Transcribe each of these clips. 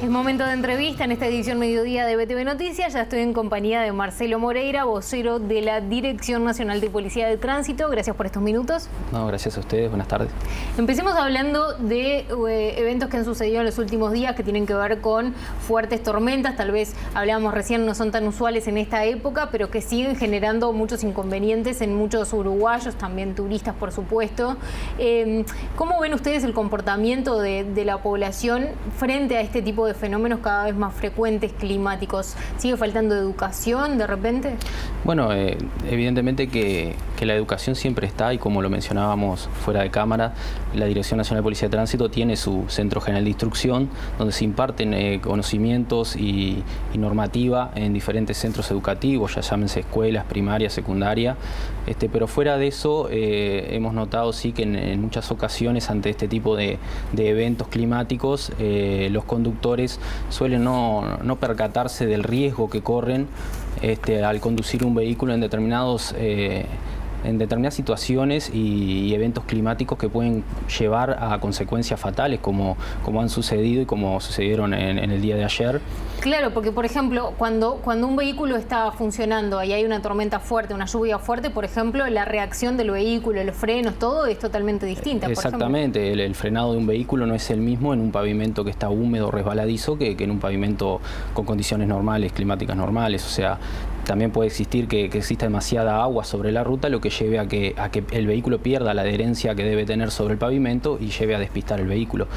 Es momento de entrevista en esta edición mediodía de BTV Noticias. Ya estoy en compañía de Marcelo Moreira, vocero de la Dirección Nacional de Policía de Tránsito. Gracias por estos minutos. No, gracias a ustedes. Buenas tardes. Empecemos hablando de eventos que han sucedido en los últimos días que tienen que ver con fuertes tormentas. Tal vez hablábamos recién, no son tan usuales en esta época, pero que siguen generando muchos inconvenientes en muchos uruguayos, también turistas, por supuesto. ¿Cómo ven ustedes el comportamiento de la población frente a este tipo de fenómenos cada vez más frecuentes climáticos? ¿Sigue faltando educación de repente? Bueno, evidentemente que la educación siempre está, y como lo mencionábamos fuera de cámara, la Dirección Nacional de Policía de Tránsito tiene su Centro General de Instrucción, donde se imparten conocimientos y normativa en diferentes centros educativos, ya llámense escuelas, primaria, secundaria, pero fuera de eso hemos notado sí que en muchas ocasiones ante este tipo de eventos climáticos los conductores suelen no percatarse del riesgo que corren al conducir un vehículo en determinadas situaciones y eventos climáticos que pueden llevar a consecuencias fatales como han sucedido y como sucedieron en el día de ayer. Claro, porque por ejemplo, cuando un vehículo está funcionando y hay una tormenta fuerte, una lluvia fuerte, por ejemplo, la reacción del vehículo, los frenos, todo es totalmente distinta. Exactamente, el frenado de un vehículo no es el mismo en un pavimento que está húmedo, resbaladizo, que en un pavimento con condiciones normales, climáticas normales. O sea, también puede existir que exista demasiada agua sobre la ruta, lo que lleve a que el vehículo pierda la adherencia que debe tener sobre el pavimento y lleve a despistar el vehículo.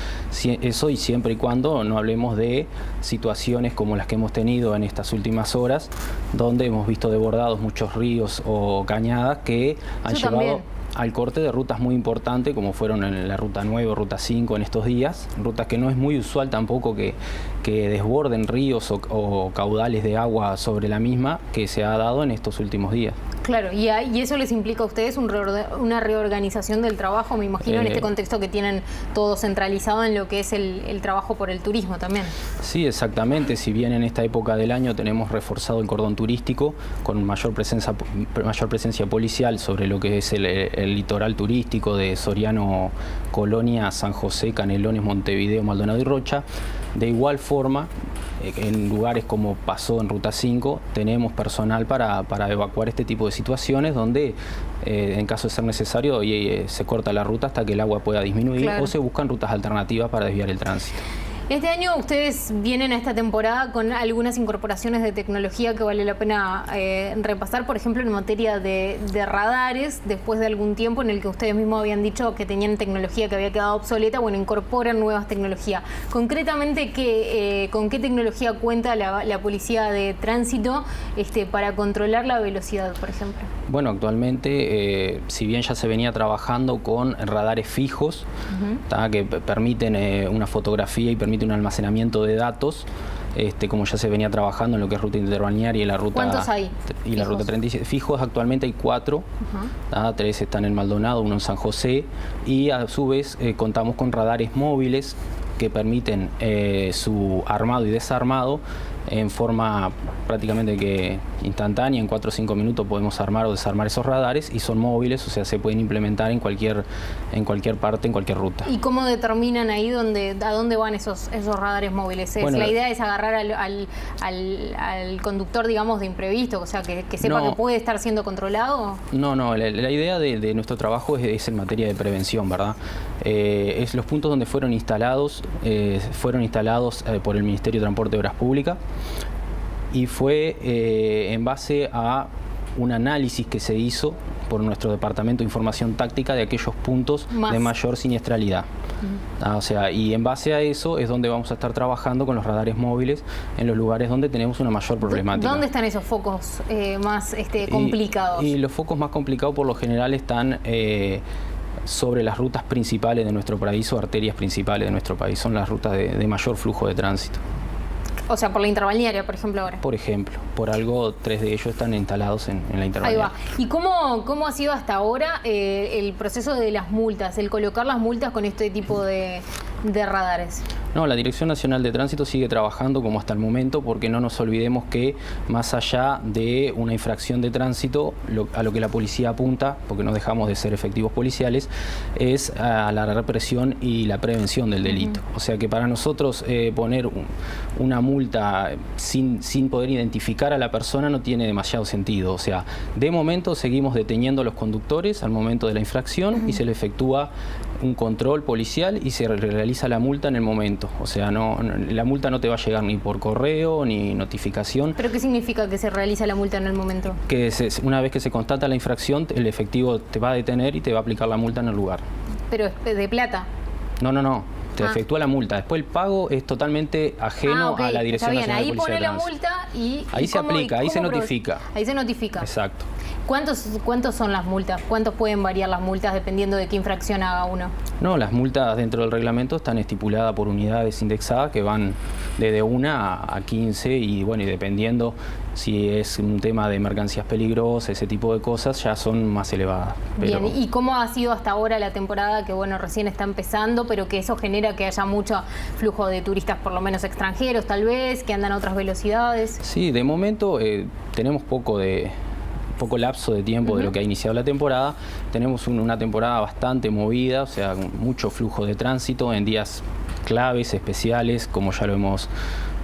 Eso, y siempre y cuando no hablemos de situaciones como las que hemos tenido en estas últimas horas, donde hemos visto desbordados muchos ríos o cañadas que han llevado al corte de rutas muy importantes, como fueron en la Ruta 9 o Ruta 5 en estos días, rutas que no es muy usual tampoco que desborden ríos o caudales de agua sobre la misma, que se ha dado en estos últimos días. Claro, y eso les implica a ustedes una reorganización del trabajo, me imagino, en este contexto que tienen todo centralizado en lo que es el trabajo por el turismo también. Sí, exactamente. Si bien en esta época del año tenemos reforzado el cordón turístico con mayor presencia policial sobre lo que es el litoral turístico de Soriano, Colonia, San José, Canelones, Montevideo, Maldonado y Rocha, de igual forma, en lugares como pasó en Ruta 5, tenemos personal para evacuar este tipo de situaciones donde, en caso de ser necesario, se corta la ruta hasta que el agua pueda disminuir, o se buscan rutas alternativas para desviar el tránsito. Este año ustedes vienen a esta temporada con algunas incorporaciones de tecnología que vale la pena repasar, por ejemplo, en materia de radares, después de algún tiempo en el que ustedes mismos habían dicho que tenían tecnología que había quedado obsoleta, bueno, incorporan nuevas tecnologías. Concretamente, ¿con qué tecnología cuenta la Policía de Tránsito para controlar la velocidad, por ejemplo? Bueno, actualmente, si bien ya se venía trabajando con radares fijos, que permiten una fotografía y permiten un almacenamiento de datos, como ya se venía trabajando en lo que es ruta interbalnearia y la ruta... ¿Cuántos hay? Y la ruta 37. Fijos actualmente hay 4, 3 están en Maldonado, 1 en San José, y a su vez contamos con radares móviles que permiten su armado y desarmado en forma prácticamente que instantánea. En 4 o 5 minutos podemos armar o desarmar esos radares, y son móviles, o sea, se pueden implementar en cualquier parte, en cualquier ruta. ¿Y cómo determinan ahí a dónde van esos radares móviles? Bueno, la idea es agarrar al conductor, digamos, de imprevisto, o sea, que sepa que puede estar siendo controlado. No, la idea de nuestro trabajo es en materia de prevención, ¿verdad? Es los puntos donde fueron instalados por el Ministerio de Transporte y Obras Públicas, y fue en base a un análisis que se hizo por nuestro Departamento de Información Táctica de aquellos puntos de mayor siniestralidad. O sea, y en base a eso es donde vamos a estar trabajando con los radares móviles en los lugares donde tenemos una mayor problemática. ¿Dónde están esos focos más complicados? Y los focos más complicados por lo general están sobre las rutas principales de nuestro país, o arterias principales de nuestro país. Son las rutas de mayor flujo de tránsito. O sea, por la interbalnearia, por ejemplo, ahora. Por ejemplo, por algo 3 de ellos están instalados en la interbalnearia. Ahí va. ¿Y cómo ha sido hasta ahora el proceso de las multas, el colocar las multas con este tipo de radares? No, la Dirección Nacional de Tránsito sigue trabajando como hasta el momento, porque no nos olvidemos que más allá de una infracción de tránsito, a lo que la policía apunta, porque no dejamos de ser efectivos policiales, es a la represión y la prevención del delito. O sea que para nosotros poner una multa sin poder identificar a la persona no tiene demasiado sentido. O sea, de momento seguimos deteniendo a los conductores al momento de la infracción y se le efectúa un control policial y se realiza la multa en el momento. O sea, la multa no te va a llegar ni por correo ni notificación. ¿Pero qué significa que se realiza la multa en el momento? Que una vez que se constata la infracción, el efectivo te va a detener y te va a aplicar la multa en el lugar. ¿Pero es de plata? No. Te efectúa la multa. Después el pago es totalmente ajeno a la Dirección Nacional de Policía de Tránsito. Ahí pone la multa y... Ahí se aplica, ahí se notifica. Ahí se notifica. Exacto. ¿Cuántos son las multas? ¿Cuántos pueden variar las multas dependiendo de qué infracción haga uno? No, las multas dentro del reglamento están estipuladas por unidades indexadas que van desde 1 a 15 y bueno, y dependiendo si es un tema de mercancías peligrosas, ese tipo de cosas, ya son más elevadas. Bien, ¿y cómo ha sido hasta ahora la temporada que bueno, recién está empezando, pero que eso genera que haya mucho flujo de turistas, por lo menos extranjeros tal vez, que andan a otras velocidades? Sí, de momento tenemos poco lapso de tiempo de lo que ha iniciado la temporada. Tenemos una temporada bastante movida, o sea, mucho flujo de tránsito en días claves, especiales, como ya lo hemos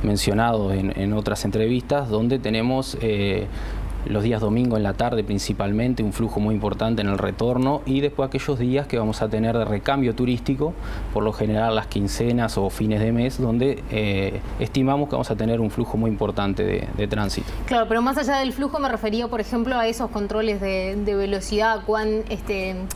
mencionado en otras entrevistas, donde tenemos los días domingo en la tarde principalmente, un flujo muy importante en el retorno, y después aquellos días que vamos a tener de recambio turístico, por lo general las quincenas o fines de mes, donde estimamos que vamos a tener un flujo muy importante de tránsito. Claro, pero más allá del flujo me refería, por ejemplo, a esos controles de velocidad,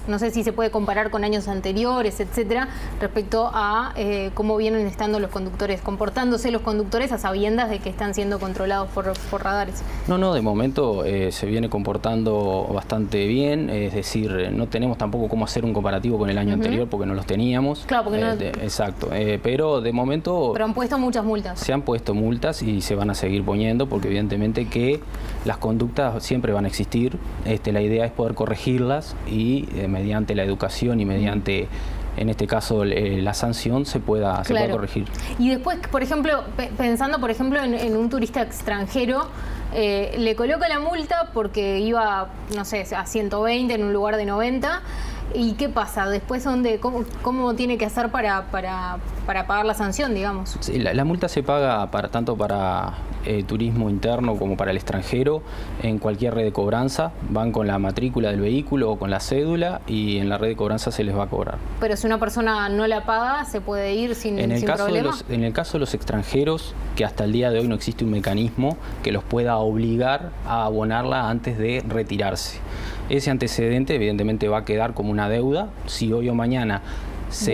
no sé si se puede comparar con años anteriores, etcétera, respecto a cómo vienen estando los conductores, comportándose los conductores a sabiendas de que están siendo controlados por radares. No, de momento se viene comportando bastante bien, es decir, no tenemos tampoco cómo hacer un comparativo con el año anterior porque no los teníamos. Claro, porque exacto, pero de momento... Pero han puesto muchas multas. Se han puesto multas y se van a seguir poniendo porque evidentemente que las conductas siempre van a existir. La idea es poder corregirlas y mediante la educación y mediante... en este caso la sanción se pueda corregir. Y después, por ejemplo, pensando por ejemplo en un turista extranjero, le coloca la multa porque iba, no sé, a 120 en un lugar de 90. ¿Y qué pasa? Después, ¿cómo tiene que hacer para pagar la sanción, digamos? Sí, la multa se paga tanto para turismo interno como para el extranjero en cualquier red de cobranza. Van con la matrícula del vehículo o con la cédula y en la red de cobranza se les va a cobrar. Pero si una persona no la paga, ¿se puede ir sin problema? En el caso de los extranjeros, que hasta el día de hoy no existe un mecanismo que los pueda obligar a abonarla antes de retirarse. Ese antecedente evidentemente va a quedar como una deuda. Si hoy o mañana se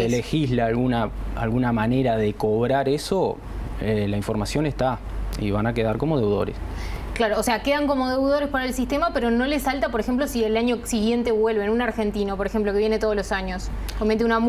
legisla alguna manera de cobrar eso, la información está y van a quedar como deudores. Claro, o sea, quedan como deudores para el sistema, pero no les salta, por ejemplo, si el año siguiente vuelven, un argentino, por ejemplo, que viene todos los años, comete una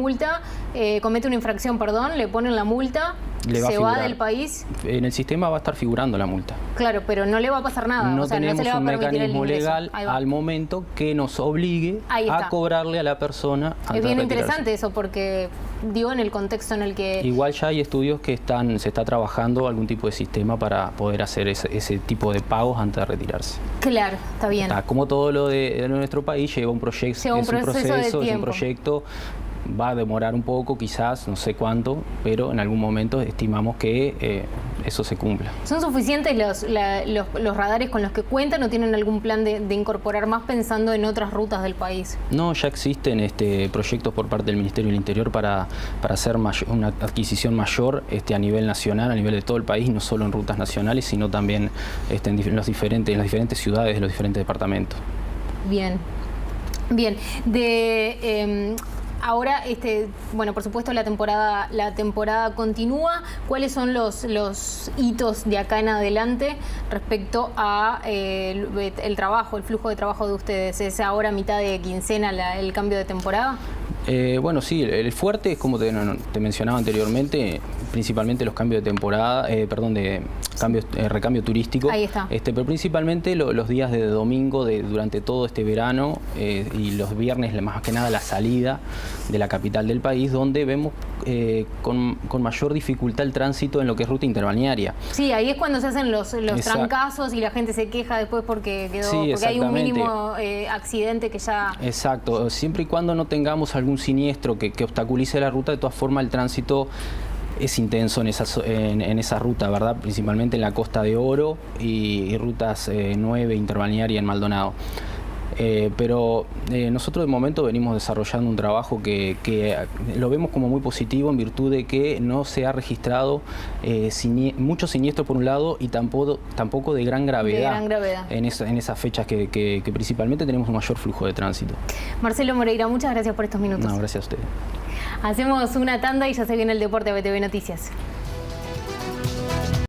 infracción, le ponen la multa, se va del país. En el sistema va a estar figurando la multa. Claro, pero no le va a pasar nada. No o sea, tenemos no se le va un a permitir mecanismo legal al momento que nos obligue a cobrarle a la persona antes de retirarse. Es bien interesante eso porque, digo, en el contexto en el que... Igual ya hay estudios que se está trabajando algún tipo de sistema para poder hacer ese tipo de pagos antes de retirarse. Claro, está bien. Como todo lo de nuestro país lleva un proceso, es un proyecto. Va a demorar un poco, quizás, no sé cuánto, pero en algún momento estimamos que eso se cumpla. ¿Son suficientes los radares con los que cuentan o tienen algún plan de incorporar más pensando en otras rutas del país? No, ya existen proyectos por parte del Ministerio del Interior para hacer una adquisición mayor a nivel nacional, a nivel de todo el país, no solo en rutas nacionales, sino también en las diferentes ciudades de los diferentes departamentos. Bien. Ahora, bueno, por supuesto la temporada continúa. ¿Cuáles son los hitos de acá en adelante respecto a el trabajo, el flujo de trabajo de ustedes? ¿Es ahora mitad de quincena el cambio de temporada? Bueno, sí, el fuerte es como te mencionaba anteriormente, principalmente los cambios de temporada, recambio turístico. Ahí está. Pero principalmente los días de domingo durante todo este verano y los viernes más que nada la salida de la capital del país, donde vemos con mayor dificultad el tránsito en lo que es ruta interbalnearia. Sí, ahí es cuando se hacen los trancazos y la gente se queja después porque hay un mínimo accidente que ya... Exacto, siempre y cuando no tengamos algún siniestro que obstaculice la ruta, de todas formas el tránsito es intenso en esa ruta, ¿verdad? Principalmente en la Costa de Oro y rutas 9 interbalnearia en Maldonado. Pero nosotros de momento venimos desarrollando un trabajo que lo vemos como muy positivo en virtud de que no se ha registrado mucho siniestro por un lado y tampoco de gran gravedad, en esas fechas que principalmente tenemos un mayor flujo de tránsito. Marcelo Moreira, muchas gracias por estos minutos. No, gracias a ustedes. Hacemos una tanda y ya se viene el deporte a BTV Noticias.